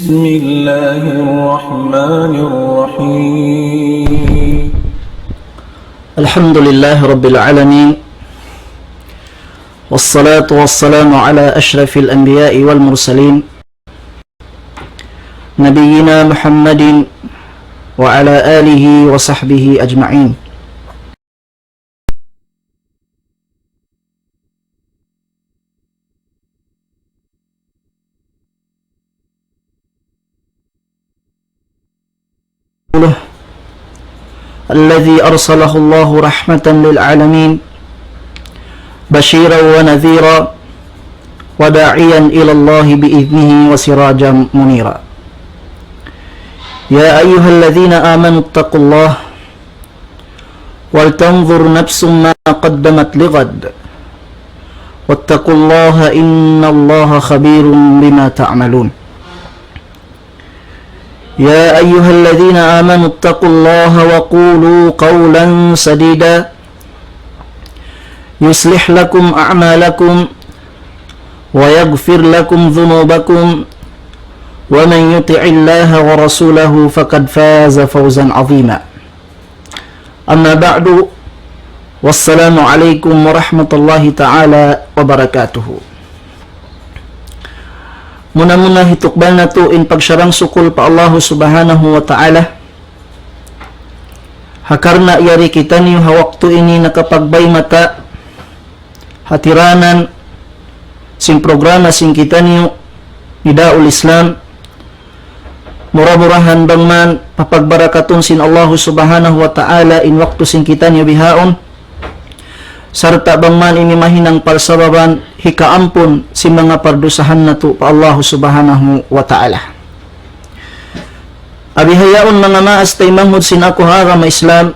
بسم الله الرحمن الرحيم الحمد لله رب العالمين والصلاة والسلام على أشرف الأنبياء والمرسلين نبينا محمد وعلى آله وصحبه أجمعين. الذي أرسله الله رحمة للعالمين بشيرا ونذيرا وداعيا إلى الله بإذنه وسراجا منيرا. يا أيها الذين آمنوا اتقوا الله ولتنظر نفس ما قدمت لغد واتقوا الله إن الله خبير بما تعملون. يا أيها الذين آمنوا اتقوا الله وقولوا قولا سديدا يصلح لكم أعمالكم ويغفر لكم ذنوبكم ومن يطع الله ورسوله فقد فاز فوزا عظيما. أما بعد والسلام عليكم ورحمة الله تعالى وبركاته. Muna-muna hitukbal na to in pagsarang sukul pa Allah subhanahu wa ta'ala. Hakar na yari kita niyo hawak to ini nakapagbay mata hatiranan sing programa sing kita niyo Nidaul Islam murah-murahan bang man papagbarakaton sin Allah subhanahu wa ta'ala in waktu sing kita niyo bihaon sarta bang man ini mahinang palsababan hikaampun si mga pardusahan na to pa Allah subhanahu wa ta'ala. Abihayaon mga maas tay manghud sin ako harama Islam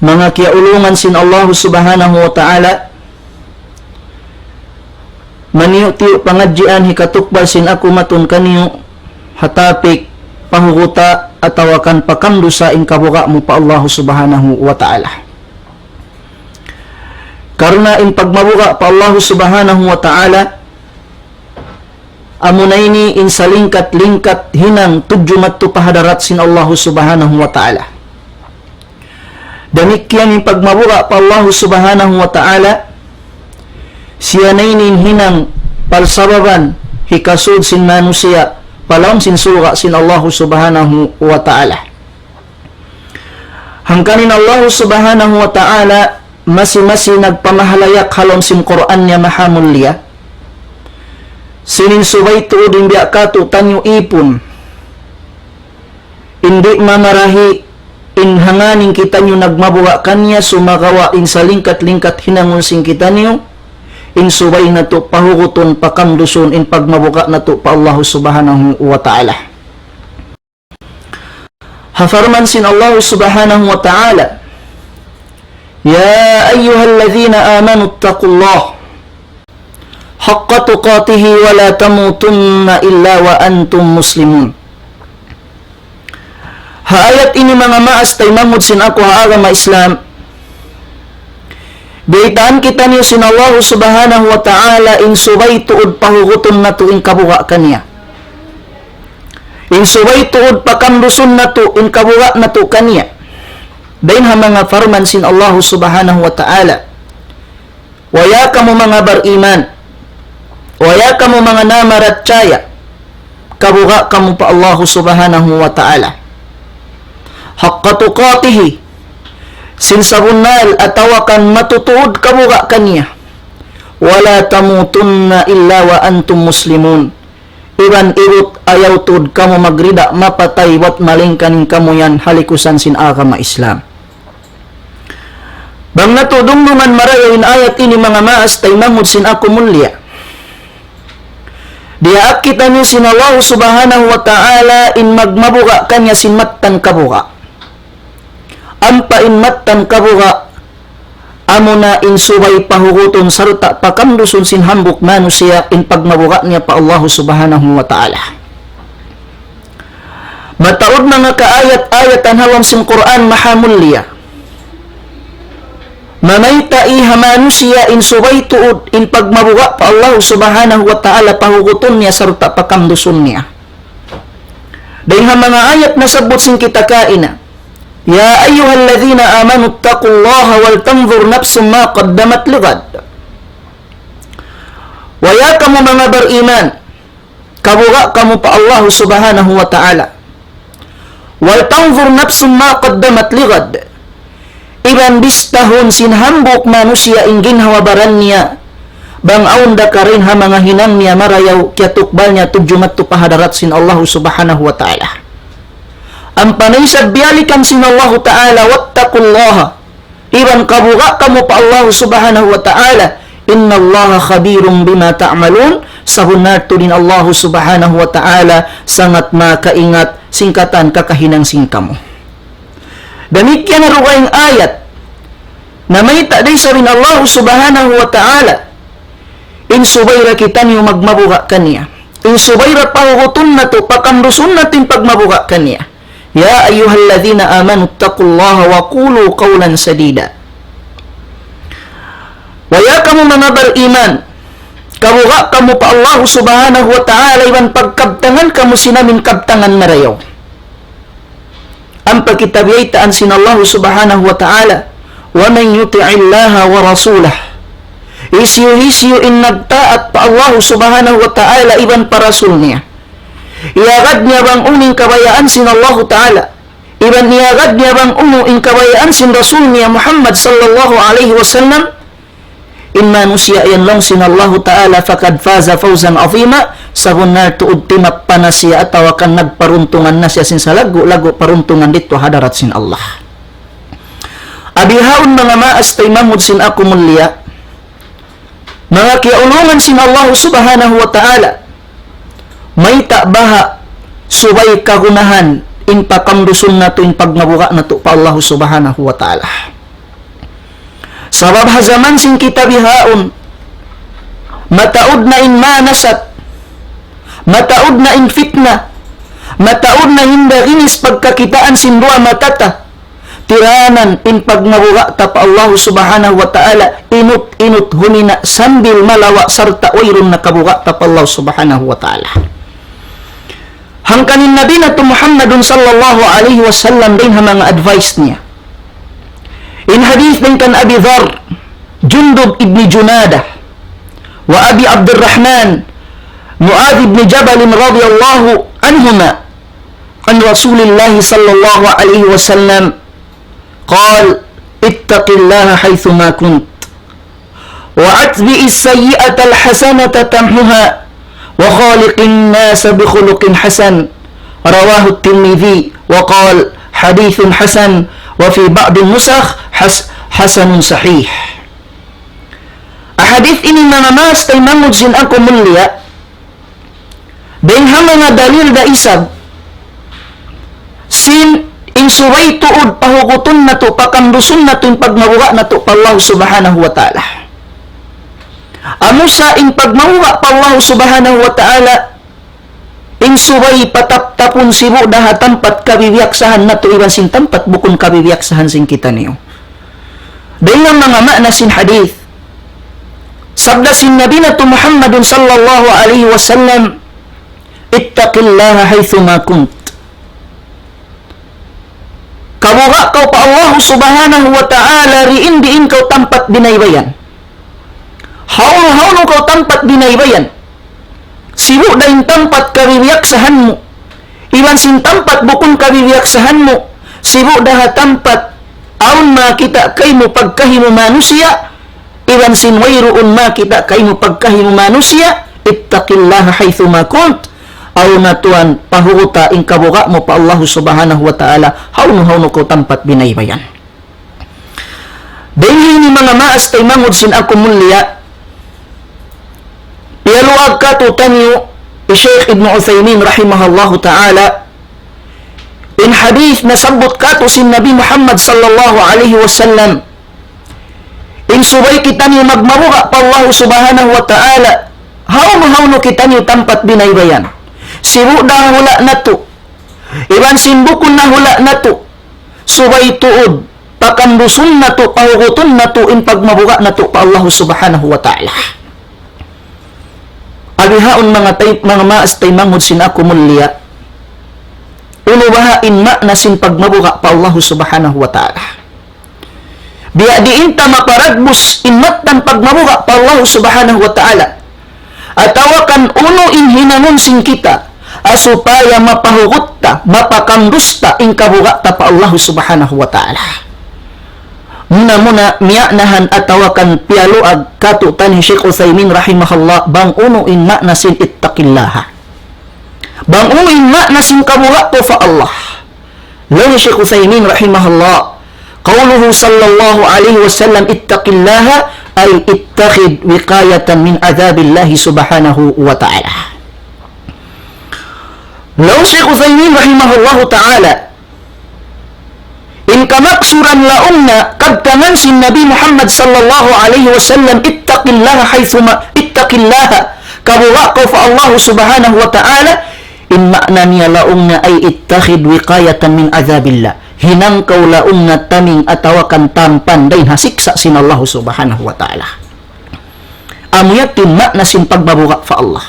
mga kiaulungan sin Allah subhanahu wa ta'ala maniyo tiyo pangadjian hikatukbal sin ako matun kaniyo hatapik pahuguta atawakan pakamdusa in kabuka mo pa Allah subhanahu wa ta'ala. Karena in pagmabuka pa Allah subhanahu wa ta'ala amunaini in salingkat-lingkat hinang tudjumat tu pahadarat sin Allah subhanahu wa ta'ala. Demikian in pagmabuka pa Allah subhanahu wa ta'ala siya nainin hinang palsababan hikasud sin manusia palam sin suga sin Allah subhanahu wa ta'ala. Hangkanin Allah subhanahu wa ta'ala masi-masi nagpamahalayak halom sim Quran niya mahamulya sinin subay tuod in biya kato tanyo ipon hindi mamarahi in hanganing kita nyo nagmabuwa kanya sumagawa in sa lingkat-lingkat hinangon sing kita nyo in subay na to pahuguton pakamduson in pagmabuka na to pa Allah subhanahu wa ta'ala. Hafarman sin Allah subhanahu wa ta'ala يا أيها الذين آمنوا اتقوا الله حق تقاته ولا تموتن إلا وأنتم مسلمون. Ayat ini mga maas tay mamud sin ako haagama Islam beitaan kita niyo sin Allah subhanahu wa ta'ala in subay tuod pahuguton na to in kabuga kaniya in subay tuod pakamduson na to in kabuga na to kaniya. Dain ha mga farman sin Allah subhanahu wa ta'ala waya kamo mga bariman waya kamo mga namaratsyaya kabuga kamo pa Allah subhanahu wa ta'ala haqqa tuqatihi sin sabunal atawakan matutuod kabuga kaniya wala tamutunna illa wa antum muslimun iban irut ayaw tud kamo magrida mapatay wat malingkanin kamo yan halikusan sin agama Islam. Bang natudong naman marayawin ayat ini mga maas tay mamud sin ako mulya. Diyaak kita ni sin Allah subhanahu wa ta'ala in magmabuka kanya sin mattan kabuka. Ampa in mattan kabuka amuna in subay pahuguton sarta pakamduson sin hambuk manusia in pagmabuka niya pa Allah subhanahu wa ta'ala. Mataod mga kaayat-ayat ang hawam sin Quran mahamulya. Mamayta iha manusia in subay tuod in pagmabuka pa Allah subhanahu wa ta'ala pahuguton niya sarta pakamduson niya. Dayha mga ayat na sabot sing kita kaina. Ya ayyuhalladzina amanu taqullaha wal tanzur nafsum ma qaddamat ligad. Waya kamu mga beriman, kabuga kamu pa Allah subhanahu wa ta'ala. Wal tanzur nafsum ma qaddamat ligad. Iban bistahun sinhambok manusia ingin hawabaran niya. Bang aunda karin ha mga hinang niya marayaw kya tukbalnya tugjumat tu pahadarat sin Allah subhanahu wa ta'ala. Ang panaysad biyalikan sin Allah ta'ala wattaqullaha. Iban kabuga kamu pa Allah subhanahu wa ta'ala. Inna Allah khabirun bima ta'malun. Sahunat din Allah subhanahu wa ta'ala sangat makaingat singkatan kakahinang singkamu. Demikian ruwayang ayat na may ta'day sa rin Allah subhanahu wa ta'ala. In subayra kita niyo magmabuka kaniya. In subayra pahuguton na to, pakamrusun natin pagmabuka kaniya. Ya ayyuhalladzina amanu taqullaha wa qulu qawlan sadida. Waya kamu mga beriman, kabuka kamu pa Allah subhanahu wa ta'ala iban pagkabtangan kamu sinamin kabtangan marayaw. Ang pagkitabiyaitaan sin Allah subhanahu wa ta'ala, wa man yuti'illaha wa rasulah. Isyu-isyu in nagtaat pa Allah subhanahu wa ta'ala iban parasul niya. Iagad niya bang uning kabayaan sin Allah ta'ala. Iban iagad niya bang uning kabayaan sin Rasul niya Muhammad sallallahu alaihi wasallam. In manusia yan lang sin Allah ta'ala fakad faza fawzan azima. Sabon na tuod timak pa na siya at tawakan nagparuntungan na siya sin sa lago paruntungan dito hadarat sin Allah. Abihaon mga maas tay mamud sin ako mulia. Mga kiaulungan sin Allah subhanahu wa ta'ala, may ta'baha subay kagunahan in pakamdusun na to in pagmabuka na to pa Allah subhanahu wa ta'ala. Sabab hazaman sin kita bihaon, mataod na in manasat, mataod na in fitna, mataod na hinda inis pagkakitaan sin dua matata, tiranan in pagmabuka ta pa Allah subhanahu wa ta'ala inut hunina sambil malawa sarta wayrun nakabuka ta pa Allah subhanahu wa ta'ala. Hangkanin Nabi na to Muhammadun sallallahu alaihi wasallam din ha mga advice niya. In hadith din kan Abi Dhar, Jundub ibn Junadah, wa Abi Abdurrahman, Mu'adh ibn Jabal radiyallahu anhuma, an Rasulillah sallallahu alaihi wasallam, قال اتق الله حيثما كنت وأتبع السيئة الحسنة تمحها وخالق الناس بخلق حسن رواه الترمذي وقال حديث حسن وفي بعض النسخ حسن صحيح. Ahadith ini mga mas tay mangod sin ako mulia benha mga dalil da isab sin in suway tuod pahuguton na to, pakandusun na to, in pagmabuka na to pa Allah subhanahu wa ta'ala. Amo sa in pagmabuka pa Allah subhanahu wa ta'ala, in suway patap-tapon sibo daha tampat kabibiyaksahan na to, iban sin tampat bukon kabibiyaksahan sin kita niyo. Dengan mga makna sin hadith, sabda sin Nabi na to Muhammadun sallallahu alaihi wasallam, ittaqillaha haythuma kunt. Kabuga kau pa Allah subhanahu wa ta'ala riin diin kau tampat binaybayan. Haun kau tampat binaybayan. Sibu dahin tampat kabibiyaksahan mo. Iwan sin tampat bukun kabibiyaksahan mo. Sibu daha tampat aun makita kay mo pagkahimu manusia. Iwan sin wayruun makita kay mo pagkahimu manusia. Ittaqillaha haythuma kunt. Aw natuan pahuguta in kabuka mo pa Allah subhanahu wa ta'ala hauno ko tampat binaybayan. Dahil ni mga maas tay mangod sin ako mulia iyaluag ka tutanyo Sheikh Ibn Uthaymin rahimahullahu ta'ala in hadith na sabot ka to sin Nabi Muhammad sallallahu alaihi wasallam in subay kita niyo magmabuka pa Allah subhanahu wa ta'ala hauno kita niyo tampat binaybayan. Sibu dah hula na to. Iban simbukun na hula na to. Subay tuod. Pakandusun na to. Pahuguton na to. In pagmabuka na to pa Allah subhanahu wa ta'ala. Abihaon mga maas tay mangod sin ako mulia. uno baha inma na sin pagmabuka pa Allah subhanahu wa ta'ala. Biya diin ta maparagbus inmat tan pagmabuka pa Allah subhanahu wa ta'ala. Atawakan uno in hinangon sin kita asupaya mapahugot ta, mapakandus ta in kabuka ta pa Allah subhanahu wa ta'ala. Muna miyanahan atawakan pialuag katutan ni Sheikh Uthaymin rahimahullah bang uno in na sin ittaqillaha. Bang uno in na sin kabuka to fa Allah. Law Sheikh Uthaymin rahimahullah qawluhu sallallahu alaihi wasallam ittaqillaha ay ittakhid wiqayatan min adzabillahi subhanahu wa ta'ala. Law Sheikh Uthaymin rahimahullahu ta'ala in kamaksuran laumna kadtangan sin Nabi Muhammad sallallahu alaihi wasallam ittaqillaha haythuma ittaqillaha kabuwa ko fa Allah subhanahu wa ta'ala in makna niya laumna ay ittakhid wiqayatan min azabillah hinang kaw laumna taming atawakan tampan dahin hasiksa sin Allah subhanahu wa ta'ala. Amuyat tin makna sin pagbabuka fa Allah.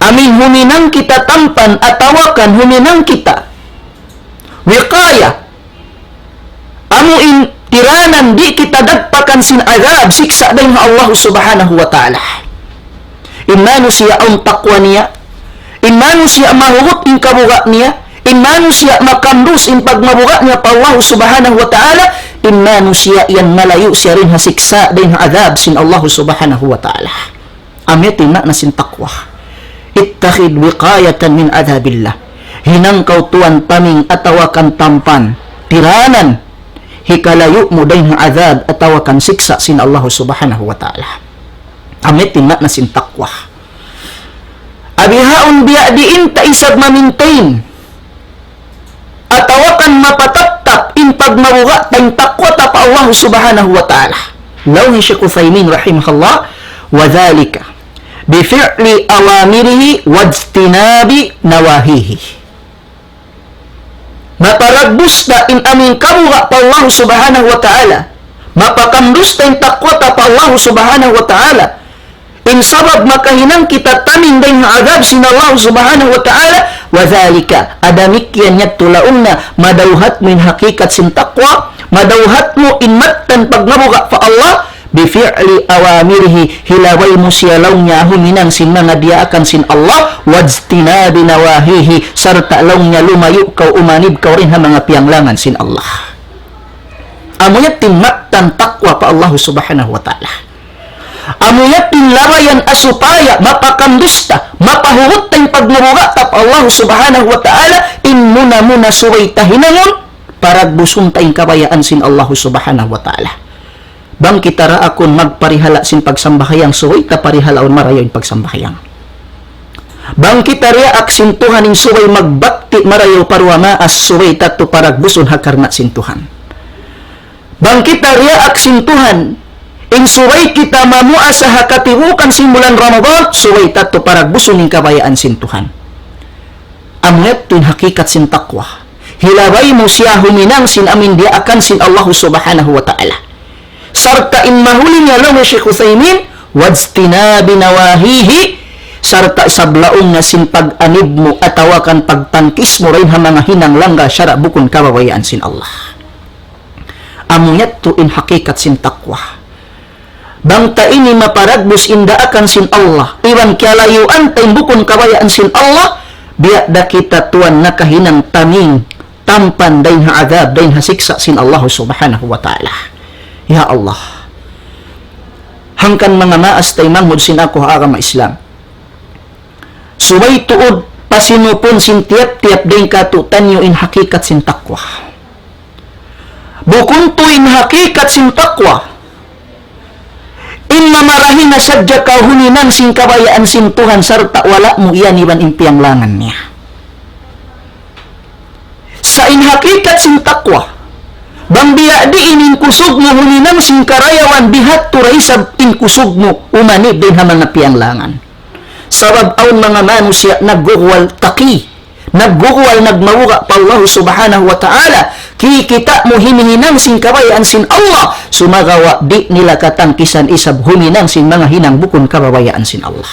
Amin huminang kita tampan atawakan huminang kita wiqaya amuin tiranan di kita dagpakan sin azab siksa dahin Allah subhanahu wa ta'ala. Imanu siya ang takwa niya, imanu siya mahugot in kabuga niya, imanu siya makandus in pagmabuga niya pa Allah subhanahu wa ta'ala, imanu siya yan malayo siya rin hasiksa dahin azab sin Allah subhanahu wa ta'ala. Amit na sin takwa. Ittakhid wiqayatan min azabillah hinang kautuan taming atawakan tampan tiranan hikalayo mo dahin azab atawakan siksa sin Allah subhanahu wa ta'ala. Amit na sin takwa. Abihaon biya diin ta isab ma-maintain atawakan mapataptap in pagmabuga tayong takwa ta pa Allah subhanahu wa ta'ala. Law ni Sheikh Uthaymin rahimahullah wa dhalika bifi'li awamirihi wajtinabi nawahihi. Maparagbus ta in aming kabuga pa Allah subhanahu wa ta'ala, mapakandus ta in takwa ta pa Allah subhanahu wa ta'ala, in sabab makahinang kita taming dahin azab sin Allah subhanahu wa ta'ala, wa dhalika adamikyan yat tulaong na madawhat mo in hakikat sin takwa, madawhat mo in mattan pagmabuga pa Allah, bifi'li awamirihi hilaway mo siya law niya huminang sin mga diakan sin Allah wajtinabi nawahihi sarta law niya lumayo kaw umanib kaw rin ha mga piyanglangan sin Allah. Amuyat tinmaktan takwa pa Allah subhanahu wa ta'ala. Amuyat tinlarayan asupaya mapakandusta mapahugot tayong pagmabuga ta pa Allah subhanahu wa ta'ala in muna suway tahinangon paragbusun tayong kabayaan sin Allah subhanahu wa ta'ala. Bang kita ra akon magparihala sin pagsambahayang suway ta parihalaon marayo in pagsambahayang. Bang kita ria aksin Tuhan in suway magbakti marayo parwa maas suway tato paragbuson hakarna sin Tuhan. Bang kita ria aksin Tuhan in suway kita mamua sa hakatibukan simulan Ramadan suway tato paragbuson in kabayaan sin Tuhan. Amlet tun hakikat sin takwa. Hilabay mo siya huminang sin amin dia akan sin Allah subhanahu wa ta'ala. Sarta in mahuli niya lang ni Sheikh Uthaymin wajtinabi nawahihi sarta sablaong na sin pag-anib mo atawakan pagtangkis mo rin ha mga hinang langga syara bukon kababayaan sin Allah. Amuyat to in hakikat sin takwa. Bangta ini maparagbus indaakan sin Allah iwan kialayuan tayo bukon kabayaan sin Allah biya da kita tuan nakahinang taming tampan dahin ha adab dahin ha siksa sin Allah subhanahu wa ta'ala. Ya Allah, hangkan mga maas tay manghud sin ako agama Islam. Subay tuod pasinupon sin tiap-tiap din katutan nyo in hakikat sin takwa. Bukun to in hakikat sin takwa, in mamarahin na sadya kahuninan sin kabayaan sin Tuhan sarta wala mo iyan iban impiang langan niya. Sa in hakikat sin takwa, bang biya di inin kusog mo huninang sing karayawan bihat turaisab in kusog mo umanib din ha mga piyanglangan. Sabab aun mga manusia nagguwal taki, nagguwal nagmawuga pa Allah subhanahu wa ta'ala, kikita mo hininang sing kabayaan sin Allah, sumagawa di nila katangkisan isab huninang sing mga hinang bukon kababayaan sin Allah.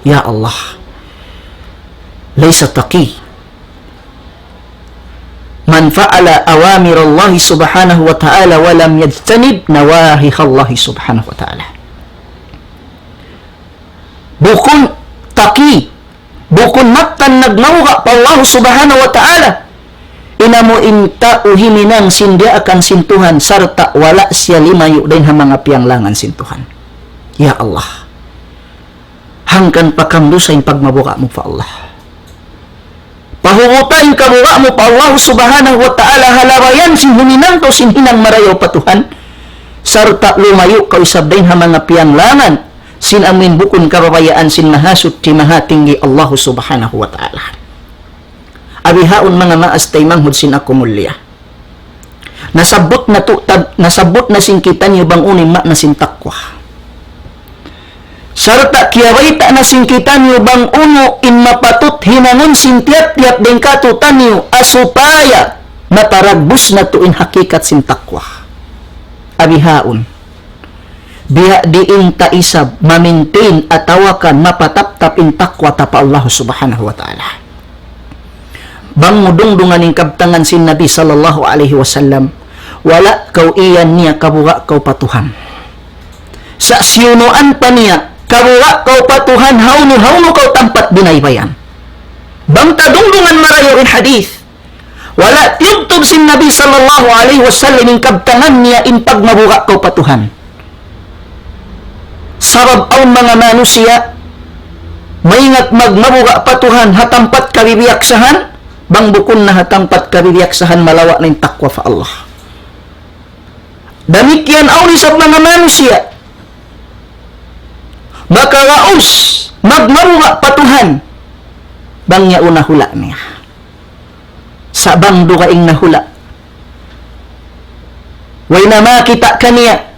Ya Allah, laysa taki man fa'ala awamir Allah subhanahu wa ta'ala wa lam yajtanib nawahi Allah subhanahu wa ta'ala. Bukun taki, bukun matan nagmawga pa Allah subhanahu wa ta'ala, inamo inta uhiminang sindia akan sintuhan sarta wala siya limayo din ha mga pianglangan sintuhan. Ya Allah, hangkan pakamdo sa pagmabuka mo pa Allah. Pahugutain kabuka mo pa Allah subhanahu wa ta'ala halawayan sin huminang to sin hinang marayaw patuhan sarta lumayo ka usab din ha mga pianglangan sin amin bukon kababayaan sin mahasut ti mahatinggi Allah subhanahu wa ta'ala. Abihaon mga maas tay manghud sin ako mulya. Nasabot na sin kita niyo bang unim ma na sin takwa. Sarta kiyawaita na sin kita niyo bang uno in mapatut hinangon sin tiap-tiap din katutan niyo asupaya mataragbus na to in hakikat sin takwa. Abihaon. Biya diin taisab ma-maintain atawakan mapatap-tap in takwa tapa Allah subhanahu wa ta'ala. Bang mudungdungan ng kabtangan sin Nabi sallallahu alaihi wasallam, wala kau iyan niya kabuga kau patuhan. Sa siyunuan pa niya, kabuga kau patuhan, hauno kau tampat binaybayan. Bang tadungdungan marayo in hadith, wala tiyugtog sin Nabi sallallahu alaihi wasallam ng kabtangan niya in pagmabuga kau patuhan. Sabab ang mga manusia, mayingat magmabuga patuhan, hatampat kabibiyaksahan, bang bukon na hatampat kabibiyaksahan malawa na yung takwa fa Allah. Damikian aw ni sa mga manusia, makawaos, magmaruga patuhan, bang niya unahula niya. Sa bang dugaing nahula. Way na makita ka niya,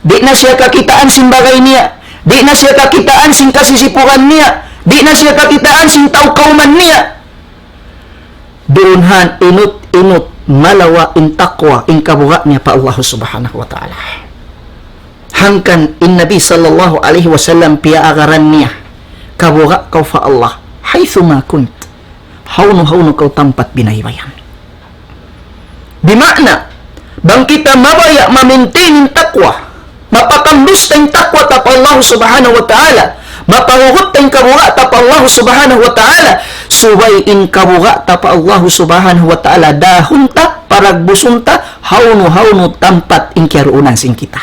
di na siya kakitaan sin bagay niya, di na siya kakitaan sin kasisipukan niya, di na siya kakitaan sin tawkauman niya. Doonhan inut malawa in takwa in kabuga niya pa Allah subhanahu wa ta'ala. Hangkan in Nabi sallallahu alaihi wasallam piaagaran niya kabuga kau fa Allah haythu ma kunt, hauno kau tampat binaybayan. Bimakna bang kita mabaya ma-maintain in takwa, mapakambus tayong takwa tapa Allah subhanahu wa ta'ala, mapahugot tayong kabuga tapa Allah subhanahu wa ta'ala, subay in kabuga tapa Allah subhanahu wa ta'ala, dahunta paragbusunta hauno tampat in kiaruunan sin kita.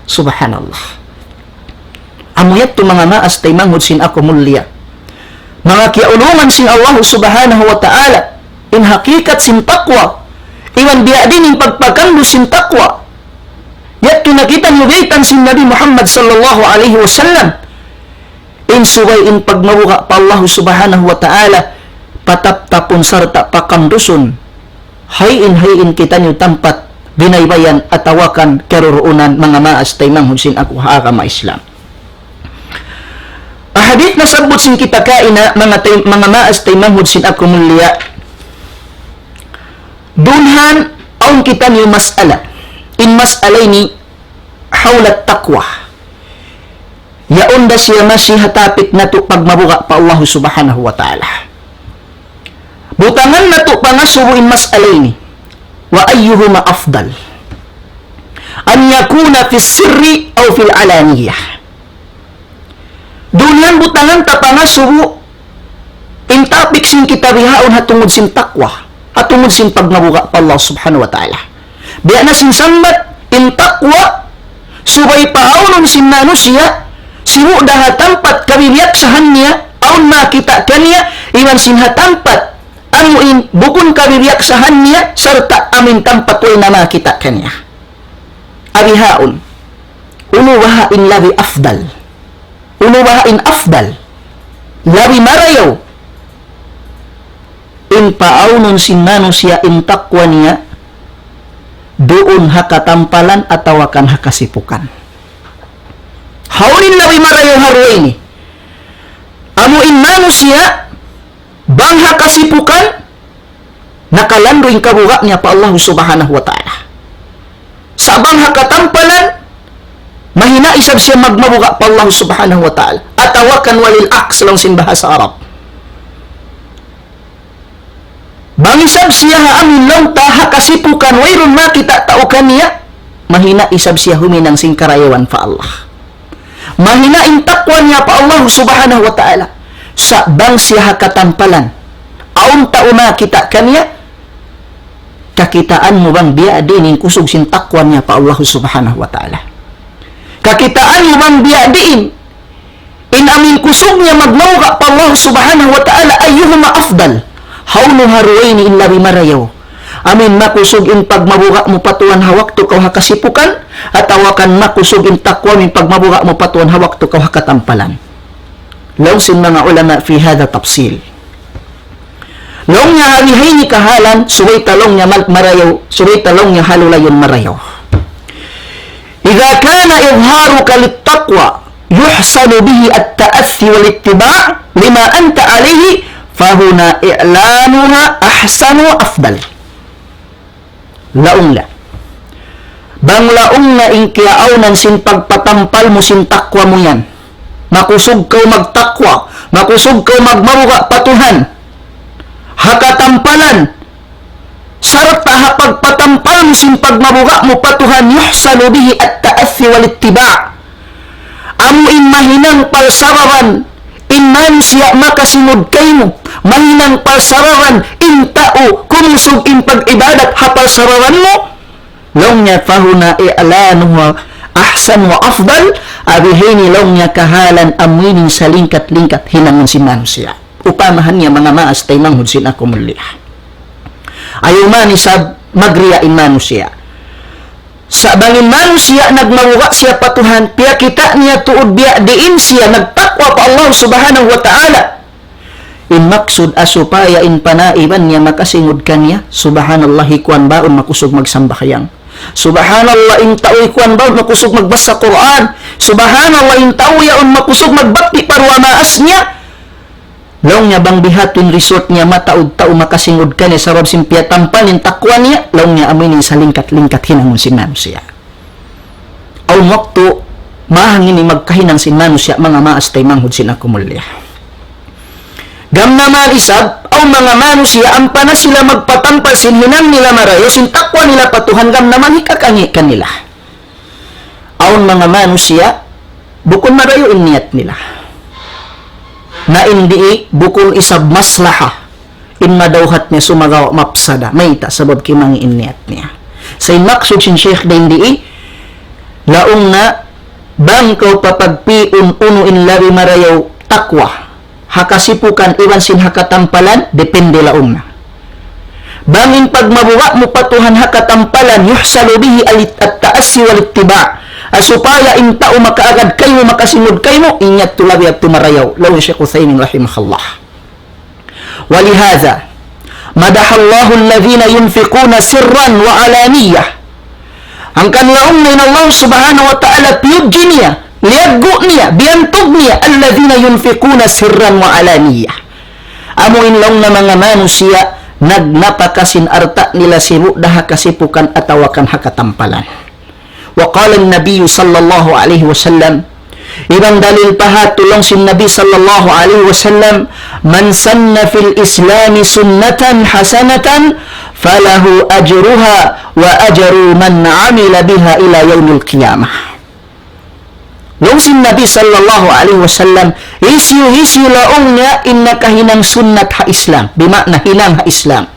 Subhanallah. Amuyat to mga maas tay manghud sin ako mulya, mga kiaulungan sin Allah subhanahu wa ta'ala in hakikat sin takwa, iwan biya din in pagpagkandu sin takwa. Yat kinakita nyo gaytan sin Nabi Muhammad sallallahu alaihi wasallam in subay in pagmabuka pa Allah subhanahu wa ta'ala, patap-tapon sarta pakamdusun, hayin kita nyo tampat binaybayan at tawakan karuruunan mga maas tay manghud sin ako haagama Islam. Ahadith na sabot sin kita kaina mga maas tay manghud sin ako mulya, dunhan aun kita nyo mas'ala in mas'alay ni hawlat taqwa, yaon da siya masihatapit na to pagmabuka pa Allah subhanahu wa ta'ala. Butangan na to pangasubuin mas'alay ni wa ayyuhuma afdal an yakuna fi sirri aw fil alaniyah. Dunyan butangan ta pangasubu in topic sin kita bihaon hatungod sin takwa, hatungod sin pagmabuka pa Allah subhanahu wa ta'ala. Biya na sin sambat in takwa, subay paaunon sin manusia, simu dah hatampat kabibiyaksahan niya, aun makita kaniya, iwan sin hatampat, anuin bukun kabibiyaksahan niya, serta amin tampat way na makita kaniya. Abihaon, unuwahain labi afdal, unuwahain afdal, labi marayaw, in paaunon sin manusia in takwa niya, doon hakatampalan atau akan hakasipukan. Haulin labi marayo haruay ni. Amuin manusia bang hakasipukan nakalandroing kabuga niya pa Allah subhanahu wa ta'ala. Sa bang hakatampalan mahina isab siya magmabuga pa Allah subhanahu wa ta'ala. Atawakan walil aks lang sin bahasa Arab. Bangisab siya ha amin long taha kasipukan wayron makita tao kaniya. Mahina isab siya huminang sing karayawan pa Allah. Mahina in takwa niya pa Allah subhanahu wa ta'ala. Sa bang siya katampalan. Aun tao makita kaniya. Kakitaan mo bang biya din kusog sin takwa niya pa Allah subhanahu wa ta'ala. Kakitaan mo bang biya din in amin kusog niya magmawga pa Allah subhanahu wa ta'ala ayyuhuma afdal. Hawno haruwaini in labi marayaw. Amin makusog in pagmabuga mo patuan hawak to kaw hakasipukan at awakan makusog in takwa min pagmabuga mo patuan hawak to kaw hakatampalan. Law sin mga ulama fi hada tafsil. Long niya halihay ni kahalan, suway talong niya marayaw, suway talong niya halulayon marayaw. Idha kana idharuka littaqwa yuhsanu bihi at-ta'athi wal-ittiba' lima anta alayhi fahuna i'lanuha ahsanu afdal. Laong la. Bang laong na inkiaunan sin pagpatampal mo sin takwa mo yan. Makusog kaw magtakwa, makusog kaw magmaruga patuhan. Hakatampalan. Sarta hapagpatampal mo sin pagmaruga mo patuhan yuhsanu bihi at-ta'athi wal-ittiba'. Amo in mahinang palsararan in manusia makasinod kayo. Mahinang palsararan in tao kumusog in pag-ibadat hapalsararan mo. Long niya fahuna i'lanuha ahsan wa afdal. Abihini long niya kahalan amwinin sa lingkat-lingkat hinangon si manusia. Upamahan niya mga maas tay manghud sin ako mulia. Ayaw man sa magriya in manusia. Sa bangin manusia nagmawuga siya patuhan, piya kita niya tuod biya diin siya nagtakwa pa Allah subhanahu wa ta'ala. In maksud asupaya in panaiban niya makasingod kaniya, subhanallahi kuan baon makusog magsambahayang. Subhanallah in taoy kuan baon makusog magbasa Quran. Subhanallah in taoy yaon makusog magbakti parwa maas niya. Laong niya bang bihatin resort niya mataod-tao makasingod ka niya sa rab simpiya tampanin takwa niya, laong niya aminin sa lingkat-lingkat hinangon si manusia. Aw wakto mahangin ni magkahinang si manusia mga maas tay manghud sinakumulya. Gam naman isab, aw mga manusia ang pana sila magpatampal sin hinang nila marayo sin takwa nila patuhan gam naman hikakangi kanila. Aw mga manusia bukod marayo in niyat nila. Na indi bukol isab maslaha in madawhat niya sumagaw mapsada mayta sabab kimang inniat niya sa maksud sin Sheikh dindi laong na bangkaw papagpiun uno in labi marayaw takwa hakasipukan iwan sin hakatampalan depende laong na bangin pagmabuwa mo patuhan hakatampalan yuhsalu bihi at-ta'assi wal-ittiba' asupaya in tao makaagad kayo makasinod kayo inyat tulabi at tumarayaw law Syekh Utsaimin rahimahullah. Walihadha madahallahu alladhina yunfiquna sirran wa alaniyah. Ang kanlaong na Allah subhanahu wa ta'ala piyudji niya liyago niya biyantog niya alladhina yunfiquna sirran wa alaniyah. Amuin lang na mga manusia nagnapakasin arta nila siru daha kasipukan atawakan hakatampalan. وقال النبي صلى الله عليه وسلم ibang dalil paha tulong si Nabi sallallahu alaihi wasallam man sanna fil islam sunnatan hasanatan falahu ajruha wa ajru man amila biha ila yaumil qiyamah. Long si Nabi sallallahu alaihi wasallam hisi laong niya inna kahinang sunnat ha Islam bimakna hinang ha Islam.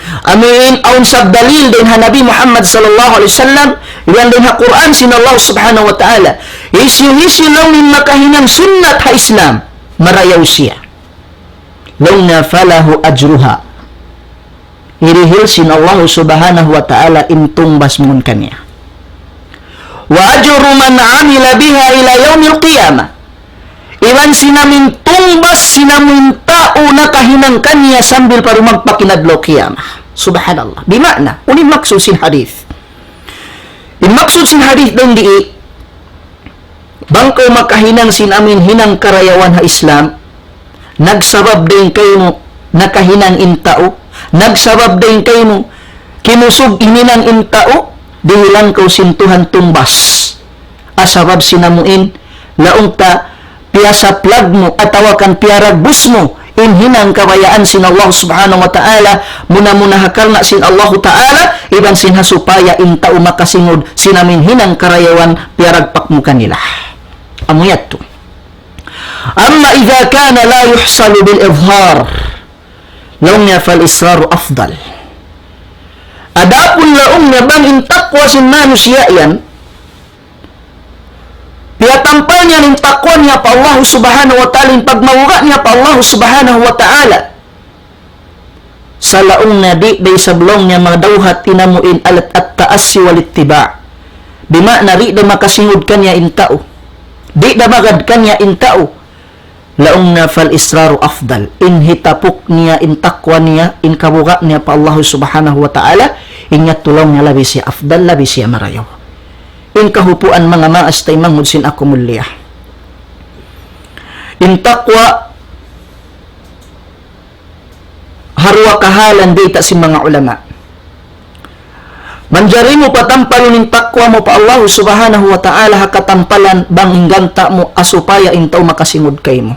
Amin aun sab dalil din ha Nabi Muhammad sallallahu alaihi wasallam iwan din ha Quran sin Allah subhanahu wa ta'ala hisi lang min makahinang sunnat ha Islam marayaw siya long na falahu ajruha hirihil sin Allah subhanahu wa ta'ala intumbas mun kanya wa ajru man amila biha ila yaumil qiyamah iwan sinamin tumbas sinamin tao na kahinang kanya sambil paru magpakinadlo qiyamah. Subhanallah. Bimakna, unin maksud sin hadith. In maksud sin hadith dong di bangkaw makahinang sin amin hinang karayawan ha Islam, nagsabab din kayo mo nakahinang intao, nagsabab din kayo mo kimusog ininang intao, dihilang kaw sintuhan tumbas. Asabab sinamuin, laong ta piyasa plag mo atawakan piyaragbus mo inhinang kabayaan sin Allah subhanahu wa ta'ala, muna hakal na sin Allah ta'ala, ibang sin hasupaya inta umakasingod sinamin hinang karayawan piaragpak mo kanila. Amuyat to. Amma idha kana la yuhsalu bil izhar, laungnya fal israru afdal. Adapun laungnya bang intakwa sin manusia yan, piatampalnya ng takwa niya pa Allah subhanahu wa ta'ala, yung pagmawura niya pa Allah subhanahu wa ta'ala, sa laong na di day sablong niya madawhat tinamuin alat at taasi walit tiba. Di na ri da makasingod kanya intao, di da magad kanya intao, laong na fal israru afdal, inhitapok niya, intakwa niya, inkabuga niya pa Allah subhanahu wa ta'ala, inyat tulong niya labi siya afdal, labi siya marayaw. In kahupuan mga maas tay mangudsin ako mulia. In takwa harwa kahalan dita si mga ulama. Manjari mo patampalon in takwa mo pa Allah subhanahu wa ta'ala, hakatampalan bang ingganta mo asupaya intaw makasingod kay mo.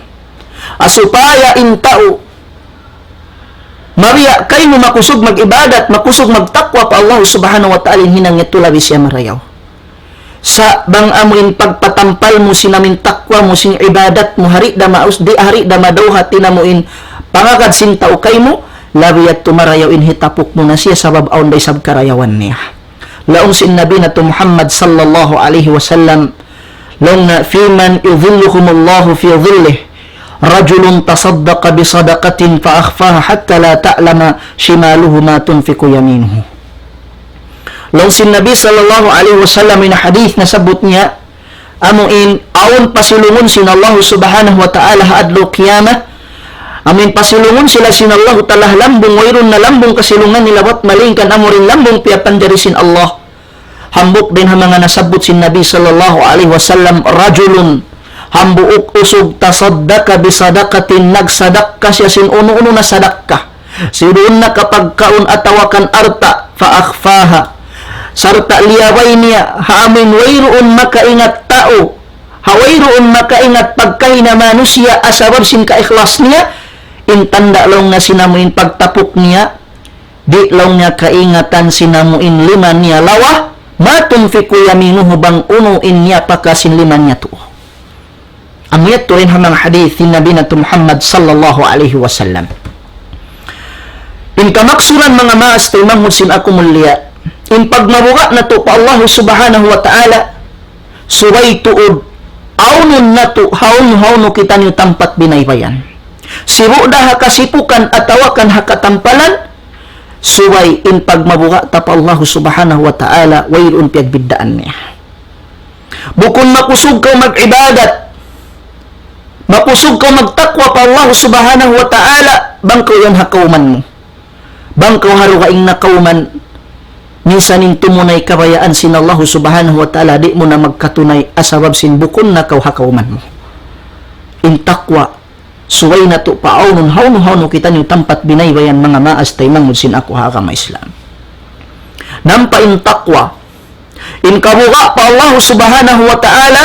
Asupaya intaw Maria kay mo makusog mag-ibadat, makusog magtakwa pa Allah subhanahu wa ta'ala, hinang ito labi siya marayaw. Sa bang amuin pagpatampal mo sinamin takwa mo sing ibadat mo, hari da maus di hari da madawhat tinamuin pangagad sin tao kay mo, labiyat tumarayaw inhitapok mo na siya sa babaon day sab karayawan niya. Laong sin nabi na to Muhammad sallallahu alaihi wasallam, laong na fi man yudhilluhumullahu fi dhillih, rajulun tasaddaqa bi sadaqatin fa akhfaha hatta la ta'lama shimaluhu ma tunfiqu yaminuhu. Laong sin Nabi sallallahu alaihi wasallam in hadith na sabot niya, amuin aon pasulungon sin Allah subhanahu wa ta'ala haadlo kiyama, amin pasulungon sila sin Allah ta'ala lambong wayron na lambong kasilungan nila wat malingkan amurin lambong piapan dari sin Allah. Hambuk din ha mga nasabot sin Nabi sallallahu alaihi wasallam, rajulun hambuok usog tasaddaqa bi sadaqatin, nagsadakka siya sin uno-uno na sadakka, sidoon na kapag kaon atawakan arta fa akhfaha, sarta liyaway niya haamin wayroon makaingat tao, hawayroon makaingat pagkahina manusia asabab sin kaikhlas niya, intanda lang na sinamuin pagtapok niya, di lang niya kaingatan sinamuin liman niya lawa, matunfiku yaminuhu bang unuin niya pakasin liman niya to. Amuyat to rin hamang hadith ni Nabi na Muhammad sallallahu alaihi wasallam. In kamaksuran mga maas tayo manghusin ako mulia, in pagmabuka na to pa Allah subhanahu wa ta'ala, suway tuod, aunun na to, haun-haun kita niyo tampat binaybayan. Siru dah hakasipukan atawakan hakatampalan, suway in pagmabuka ta pa Allah subhanahu wa ta'ala, wayroon piagbiddaan niya. Bukon makusog ka mag-ibadat, makusog ka magtakwa pa Allah subhanahu wa ta'ala, bangkaw yan hakauman mo. Bangkaw harukaing nakauman, minsanin tumunay kabayaan sin Allah subhanahu wa ta'ala, di mo na magkatunay asabab sin bukon na kauhakauman mo. In takwa, suway na to paaunon haun-haun kita niyo tampat binaybayan mga maas tay mangud sin ako hakama Islam. Nampa in takwa, in kabuka pa Allah subhanahu wa ta'ala,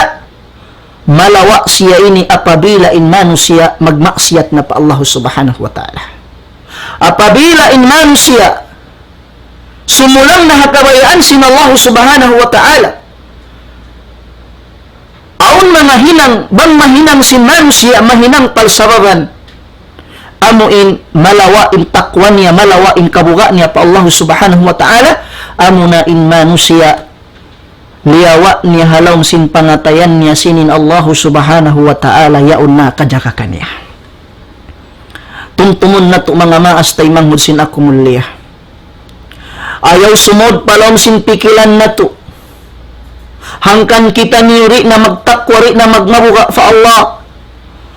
malawa siya ini apabila in manusia magmaksiyat na pa Allah subhanahu wa ta'ala. Apabila in manusia sumulang na hakabayaan sin Allah subhanahu wa ta'ala, aon mga hinang, bang mahinang sin manusia, mahinang palsababan, amuin malawa in takwa niya, malawa in kabuga niya pa Allah subhanahu wa ta'ala, amo na in manusia liyawa niya halawm sin pangatayan niya sinin Allah subhanahu wa ta'ala, yaon na kadjaka kaniya. Tuntumon na to mga maas tay manghud sin ako mulia, ayaw sumod palawm sin pikilan na to, hangkan kita niyuri na magtakwari na magmabuka fa Allah,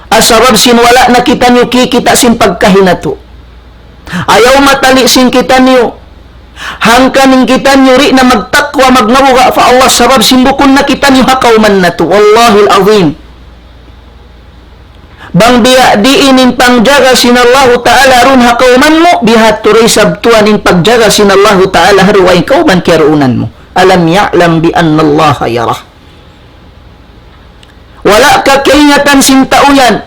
asabab sin wala na kita niyo kikita sin pagkahinato, ayaw matali sin kita niyo, hangkan kita niyuri na magtakwa magmabuka fa Allah, sabab sin bukon na kita niyo hakauman na to. Wallahil azim, bang biya diinin pangjaga sin Allah ta'ala ron hakauman mo, bihat turay sabtuan in pagjaga sin Allah ta'ala haruway kauman kiaruunan mo. Alam ya'lam bi anna Allah yarah. Wala ka kaingatan sin tauyan,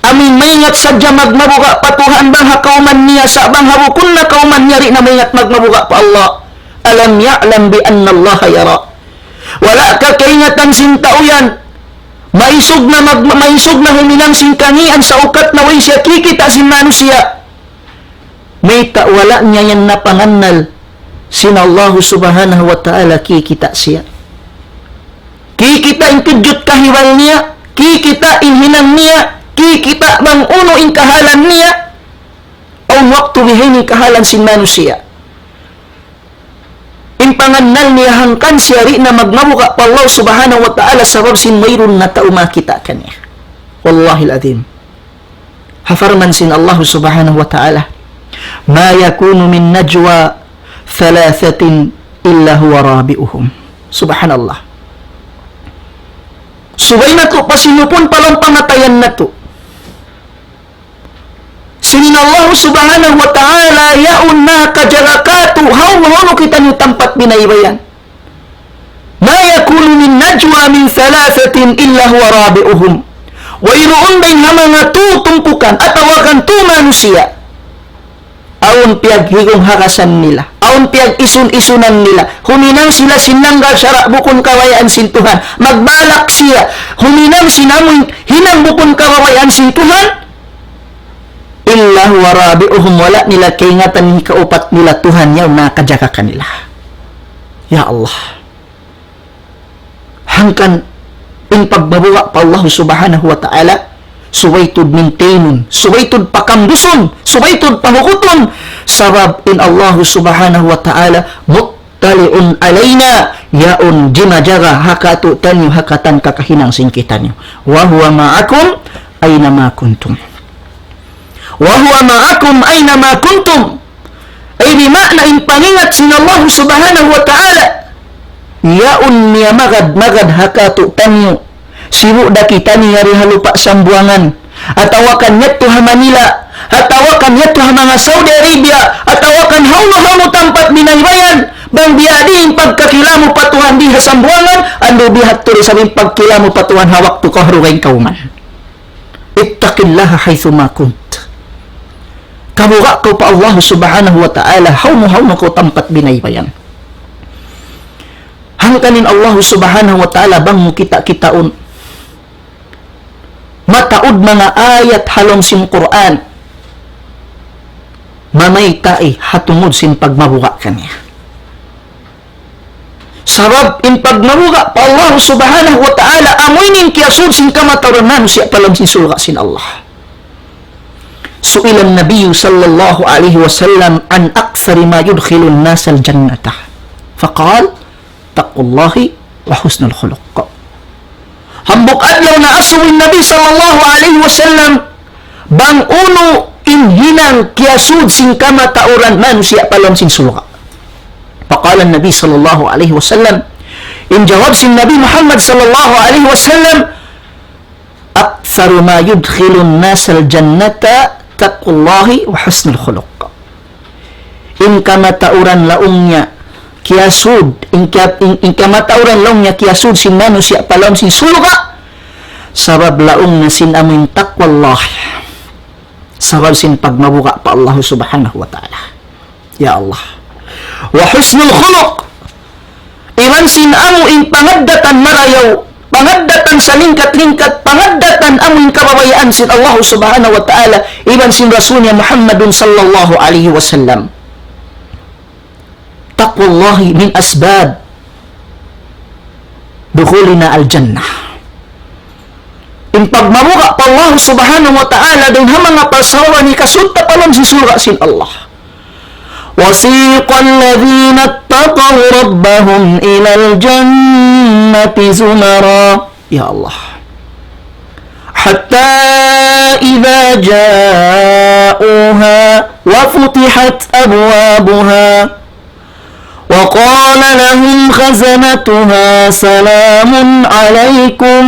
amin maingat sadya magmabuga patuhan bang hakauman niya sa bang hawukun na kauman niya rin na maingat magmabuga pa Allah. Alam ya'lam bi anna Allah yara. Wala ka kaingatan sintauyan. Maisog na huminang singkangian sa ukat na way siya kikita sin manusia. May wala niya yan napanganal sin Allah subhanahu wa ta'ala kikita siya. Kikita in kudyot kahiwal niya, kikita in hinang niya, kikita bang uno in kahalan niya, o waktu bihini kahalan sin manusia. In panganal niya hangkan siya rin na magmabuka pa Allah subhanahu wa ta'ala sabab sin mayroon na tao makita kanya. Wallahil azim. Hafarman sin Allah subhanahu wa ta'ala, ma yakunu min najwa thalathatin illa huwa rabi'uhum. Subhanallah. Subay na to, pasinupon palang pangatayan na to. Sinin Allah subhanahu wa ta'ala, yaun na kajalakatu, haw kita nyo tampat binaybayan. Ma yakunu min najwa min thalathatin illa huwa rabi'uhum. Wairoon ba'y nga mga tutumpukan at awakan tu manusia. Aun piyag higong hakasan nila. Aun piyag isun-isunan nila. Huminang sila sinanggal syara bukon kawayaan sin Tuhan. Magbalak siya. Huminang sinamoy hinang bukon kawayaan sin Tuhan. Illa huwa rabi'uhum, wala nila kaingatan ni kaupat nila Tuhan yaw nakadyaga kanila. Ya Allah. Hangkan in pagbabuwa pa Allah subhanahu wa ta'ala, suwaytod mintainun, suwaytod pakambuson, suwaytod pahukuton, sabab in Allah subhanahu wa ta'ala muttali'un alayna, yaun jimajaga hakatu tanyo hakatan kakahinang singkitan nyo. Wa huwa ma'akum aynama kuntum. Wa huwa ma'akum aynama kuntum. Ay di makna in paningat sin Allah subhanahu wa ta'ala, yaun niya magad hakatu tanyo. Sibu dakita niya rihalupa sambuangan. Atawakan niya to ha Manila. Atawakan niya to ha mga Saudi Arabia. Atawakan hauno tampat binaybayan. Bang biading pagkakilamo patuhan di ha sambuangan. Ando bihat to sa pagkilamo patuhan hawak to kaharugain kauman. Ittaqillaha haythu ma kunt. Kabuka ko pa Allah subhanahu wa ta'ala. Hauno ko tampat binaybayan. Hangkanin Allah subhanahu wa ta'ala bang kita-kitaon mataod mga ayat halom sin Quran mamay tae hatungod sin pagmabuka kanya. Sabab in pagmabuka pa Allah subhanahu wa ta'ala amoy nin kiyasud sin kamataranan siya palam sin sulga sin Allah. Su'ilan Nabiyu sallallahu alaihi wasallam an akthari ma yudkhilun nasal jannata. Faqal taqullahi wa husnul khuluq. Hambuk adlaw na asuwin Nabi sallallahu alaihi wasallam bang uno inhinang kiyasud sin kamatauran manusia palam sin sulga. Faqala Nabi sallallahu alaihi wasallam, in jawab sin Nabi Muhammad sallallahu alaihi wasallam, aktsaru ma yudkhilun nasal jannata taqullahi wa husnul khuluq. In kamatauran laungnya kiyasud, in kamatauran laong niya kiyasud sin manusia palam sin sulga, sabab laong na sin amin takwallah, sabab sin pagmabuka pa Allah subhanahu wa ta'ala. Ya Allah. Wa husnul khuluq, iman sin amo in pangaddatan marayaw, pangaddatan sa lingkat-lingkat, pangaddatan amin kababayaan sin Allah subhanahu wa ta'ala, iban sin Rasulnya Muhammadun sallallahu alaihi wasallam. Taqwallahi min asbab dukhulina al-jannah. In pagmabuka pa Allah subhanahu wa ta'ala din mga pasawa ni kasunta palam si surga sin Allah. Wasiqa alladhina attaqaw rabbahum ila al-jannati zumara. Ya Allah. Hatta idha ja'uha wa futihat abwabuha وقال لهم خزنتها سلام عليكم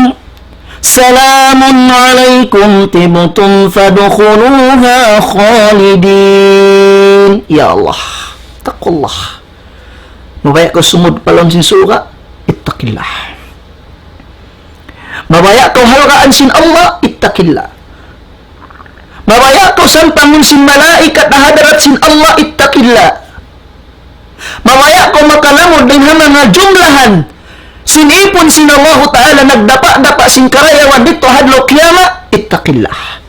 طبتم فادخلوها خالدين. Ya Allah, taqullah. Mabaya ka sumud palong sin suga, ittaqillah. Mabaya ka halgaan sin Allah, ittaqillah. Mawaya ko sampangun sin malaikat na hadarat sin Allah ittaqillah. Mawaya ko makalamod din mga jumlahan sinipon sin Allah Ta'ala nagdapa-dapa sin karayawan dito hadlo kiyama ittaqillah.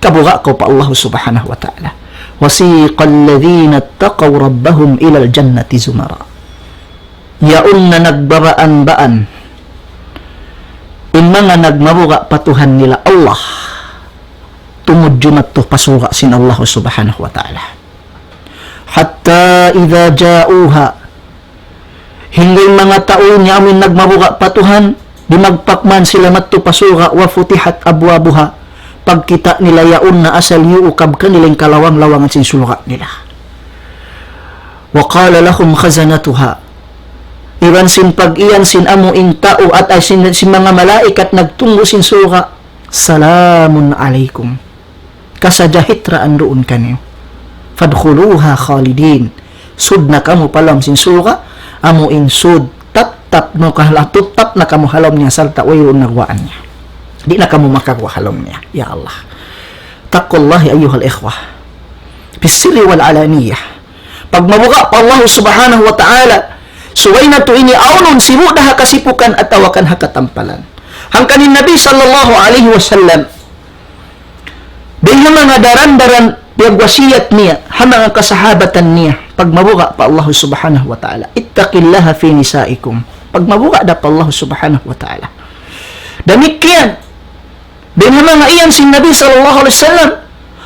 Kabuga ko pa Allah Subhanahu wa Ta'ala. Wasiqal ladhina ittaqaw rabbahum ilal jannati zumara. Yaon na nagbabaan-baan in mga nagmabuga patuhan nila Allah tungod yun at to pasuga sin Allah Subhanahu wa Ta'ala. Hatta idha ja'uha hinggay mga tao niya amin nagmabuga patuhan di magpakman sila matto pasuga wa futihat abwabuha pagkita nila yaon na asal yuukab kanilang kalawang-lawangan sin sulga nila. Wa qala lahum khazanatuha iwan sin pag-iyan sin amo in tao at ay sin mga malaikat nagtungo sin suga salamun alaikum kasajahitraan doon kanyo fadkhuluha khalidin sud na kamo palam sin suga amo in sud tap no kahalatut tap na kamo halom niya salta wayon nagwaan niya di na kamo makakwa halom niya. Ya Allah, taqullahi ayyuhal ikhwah bisirri wal alaniyah. Pag mabuka pa Allah Subhanahu wa Ta'ala suway na to ini aunon simu daha kasipukan at tawakan hakatampalan hangkanin Nabi sallallahu alaihi wasallam dahil mga daran-daran pagwasiyat niya mga kasahabatan niya pag mabuka pa Allah Subhanahu wa Ta'ala ittaqillaha fi nisaikum. Pag mabuka da pa Allah Subhanahu wa Ta'ala demikian dahil mga iyan si Nabi sallallahu alaihi wasallam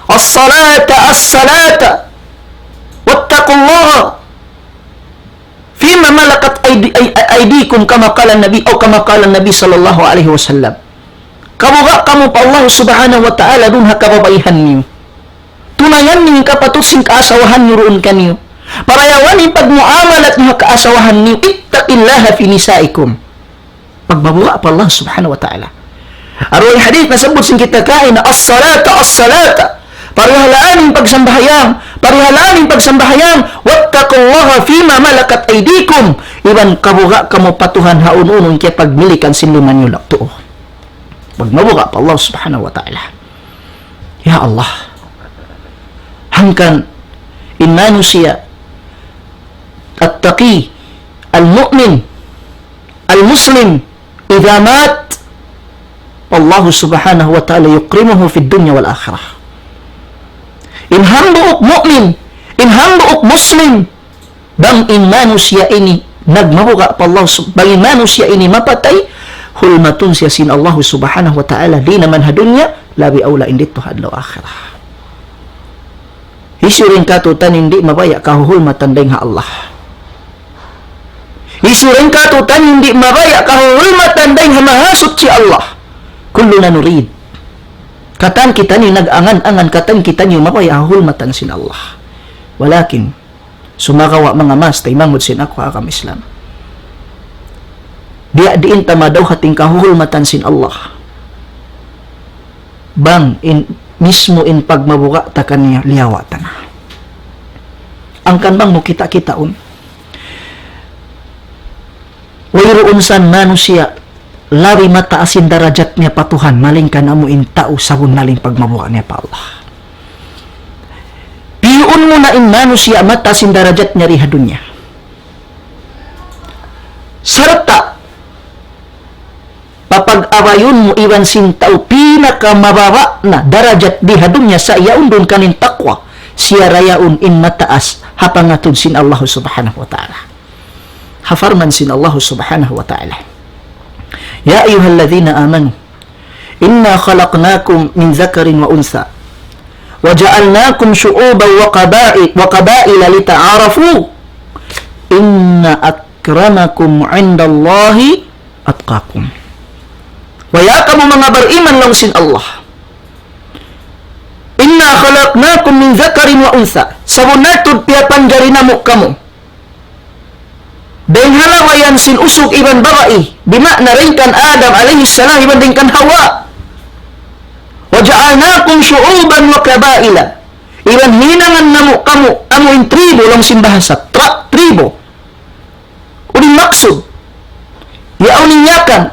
as-salata wattaqullaha fima malakat aydikum kama qala Nabi o kama qala Nabi sallallahu alaihi wasallam. Kamuga kamu pa Allah Subhanahu wa Ta'ala dun hakababayhan niyo. Tunayan niyo kapatusin kaasawahan niyo roon kanyo. Parayawan niyo pagmuamalat niyo kaasawahan niyo. Ittaqillaha fi nisaikum. Pagbabuka pa Allah Subhanahu wa Ta'ala. Aroy hadith na sabot sin kita kain na as-salata. Parihalaning pagsambahayang, wattaqullaha fima malakat aydikum. Iban kabuga kamo patuhan haun-unon kay pagmilikan sinliman niyo lakto. Pag mabuga pa Allah Subhanahu wa Ta'ala. Ya Allah, hangkan inmanu siya at-taqi al-mu'min al-muslim idha mat Allah Subhanahu wa Ta'ala yukrimuhu fi dunya wal akhirah. In hambuok mu'min, in hambuok muslim, bang in manusia ini nagmabuka pa Allah, bang in manusia ini mapatay, hulmatun siya sin Allah Subhanahu wa Ta'ala, di naman hadunya, labi awla indito hadlaw akhirah. Isurin katutan hindi mabaya kahuhulmatan dahil Allah. Isurin katutan hindi mabaya kahuhulmatan dahil mahasot si Allah. Kullu na nurid. Katan kita ni nag-angan-angan, katan kita ni mapaya hulmatan sin Allah. Walakin, sumakawa mga mas, taymangod sin ako akam Islam. Diin tamadaw hating kahuhulmatan sin Allah. Bang, mismo in pagmabuka ta kaniya liyawatan. Ang kanbang mo kita-kitaon. Wayroon san manusia labi mataasin darajat niya patuhan maling ka na mo in tao sabon naling pagmabuka niya pa Allah. Piyon mo na in manusia mataasin darajat niya rihadun niya. Sarta papag-awayon mo iwan sin tao pinakamababa na darajat dihadun niya sa iyaon doon kanin takwa siya rayaon in mataas hapangatod sin Allah Subhanahu wa Ta'ala. Hafarman sin Allah Subhanahu wa Ta'ala. Ya ayyuhalladzina amanu inna khalaqnakum min dzakarin wa unsa wa ja'alnakum syu'uban wa qabaila lita'arafu inna akramakum 'indallahi atqakum. Waya kamu mga beriman lang sin Allah. Inna khalaqnakum min dzakarin wa unsa. Sabunatod piapan jari namo kamu. Dahil halawayan sin usok iban babae, bimakna rin kan Adam alaihi salam iban din kan Hawa. Waja'alnakum syu'uban wa kabaila. Iban hinangan namo kamu, amo in tribo lang sin bahasa, tribo. Uning maksud, yauning yakan,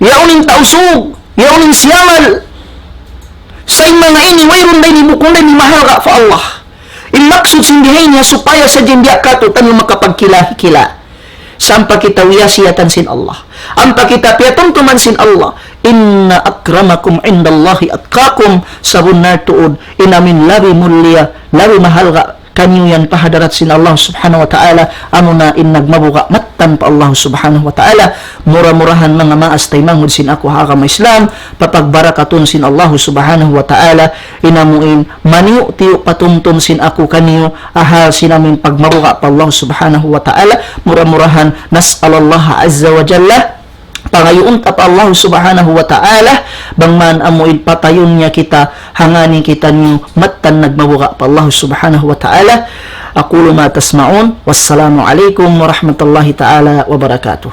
yauning tausug, yauning siyamal. Sa mga ini, mayroon din mo kung ni mahal ka pa Allah. Imaksud sindihay niya supaya sa jindiya ka to tanong makapagkila-kila. Saan pa kita wiyasiyatan sin Allah. Ang pa kita piyatuntuman sin Allah. Inna akramakum indallahi atqakum sa bunar tuod. Inamin labi mulia, labi mahal ka kanyo yan pahadarat sin Allah subhanahu wa ta'ala. Amo na nagmabuka matan pa Allah subhanahu wa ta'ala. Mura-murahan mga maas tay manghud sin ako hakam Islam. Papagbarakatun sin Allah subhanahu wa ta'ala. Inamuin maniu tiyo patuntun sin ako kanyo. Ahal sinamin pagmabuka pa Allah subhanahu wa ta'ala. Mura-murahan nas'alallah azza wa jalla. Pangayuon pa Allah subhanahu wa ta'ala bangman amuin patayon niya kita hangani kita niyo matan nagmabuka pa Allah subhanahu wa ta'ala. Aqulu ma tasma'un wassalamu alaikum warahmatullahi ta'ala wabarakatuh.